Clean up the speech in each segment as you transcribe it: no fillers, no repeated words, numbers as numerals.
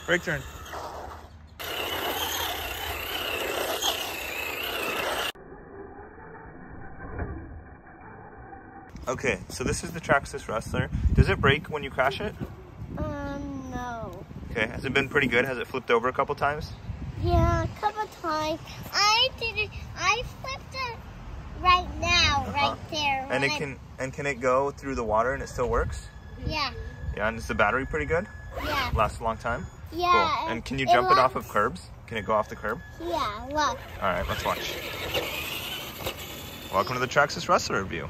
Brake turn. Okay, so this is the Traxxas Rustler. Does it brake when you crash it? No. Okay, has it been pretty good? Has it flipped over a couple times? Yeah, a couple times. I flipped it right now, right there. And can it go through the water and it still works? Yeah. Yeah, and is the battery pretty good? Yeah. Lasts a long time? Yeah. Cool. And can you jump it off of curbs? Can it go off the curb? Yeah, look. All right, let's watch. Welcome to the Traxxas Rustler review.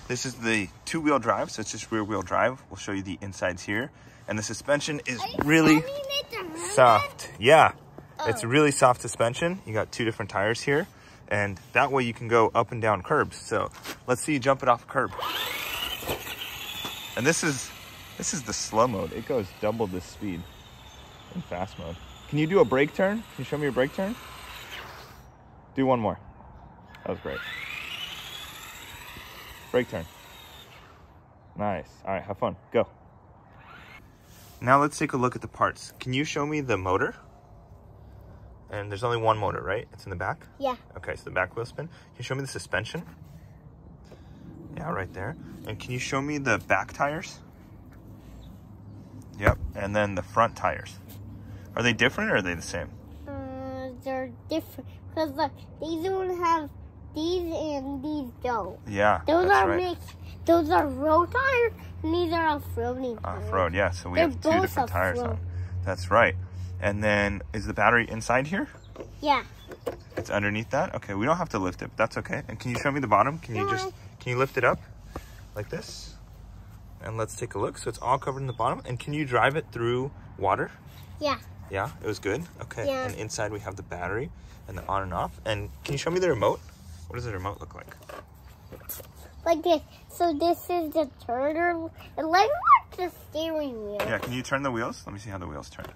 This is the two-wheel drive, so it's just rear-wheel drive. We'll show you the insides here. And the suspension is really soft. Yeah, it's really soft suspension. You got two different tires here, and that way you can go up and down curbs. So let's see you jump it off a curb. And this is the slow mode. It goes double this speed in fast mode. Can you do a brake turn? Can you show me your brake turn? Do one more. That was great. Brake turn. Nice. All right, have fun. Go. Now let's take a look at the parts. Can you show me the motor? And there's only one motor, right? It's in the back? Yeah. Okay, so the back wheel spin. Can you show me the suspension? Yeah, right there. And can you show me the back tires? Yep, and then the front tires. Are they different or are they the same? They're different. Because look, these don't have these and these don't. Yeah, those are right. mixed. Those are road tires and these are off-roading tires. Off-road, yeah, so we have two different tires on. That's right. And then, is the battery inside here? Yeah. It's underneath that? Okay, we don't have to lift it, but that's okay. And can you show me the bottom? Can you lift it up like this? And let's take a look. So it's all covered in the bottom. And can you drive it through water? Yeah. Yeah, it was good? Okay. Yeah. And inside we have the battery and the on and off. And can you show me the remote? What does the remote look like? Like this. So this is the turner. It like the steering wheel. Yeah, can you turn the wheels? Let me see how the wheels turn.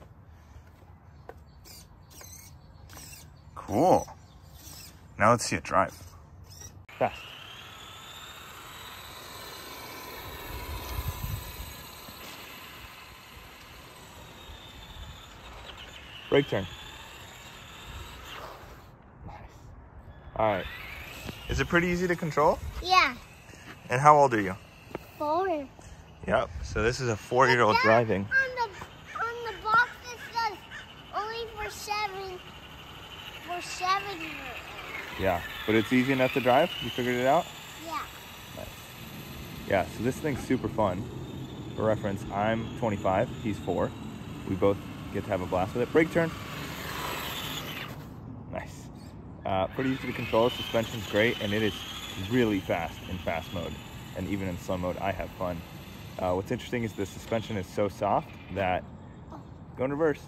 Cool. Now let's see it drive. Fast. Brake turn. Nice. All right. Is it pretty easy to control? Yeah. And how old are you? 4. Yep. So this is a 4-year-old driving. On the box it says only for 7 years. Yeah, but it's easy enough to drive. You figured it out? Yeah. Nice. Yeah. So this thing's super fun. For reference, I'm 25. He's 4. We both get to have a blast with it. Brake turn. Nice. Pretty easy to control. Suspension's great, and it is really fast in fast mode, and even in slow mode I have fun. What's interesting is the suspension is so soft that go in reverse.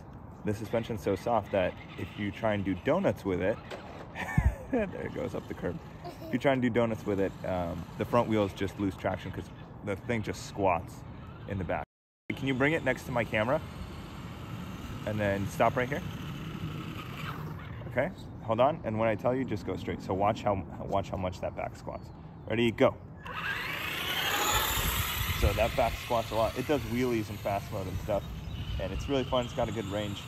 The suspension's so soft that if you try and do donuts with it there it goes up the curb. If you try and do donuts with it, the front wheels just lose traction because the thing just squats in the back. Can you bring it next to my camera and then stop right here? Okay, hold on, and when I tell you, just go straight. So watch how much that back squats. Ready, go. So that back squats a lot. It does wheelies in fast mode and stuff, and it's really fun. It's got a good range.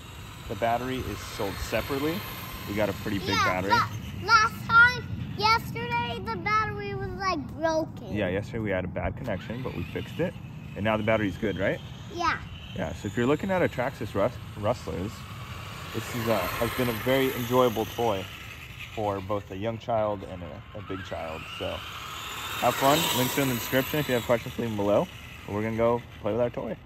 The battery is sold separately. We got a pretty big battery. Yesterday the battery was like broken. Yeah, yesterday we had a bad connection, but we fixed it, and now the battery's good, right? Yeah. Yeah, so if you're looking at a Traxxas Rustler, this has been a very enjoyable toy for both a young child and a big child. So have fun. Links are in the description. If you have questions, leave them below. But we're going to go play with our toy.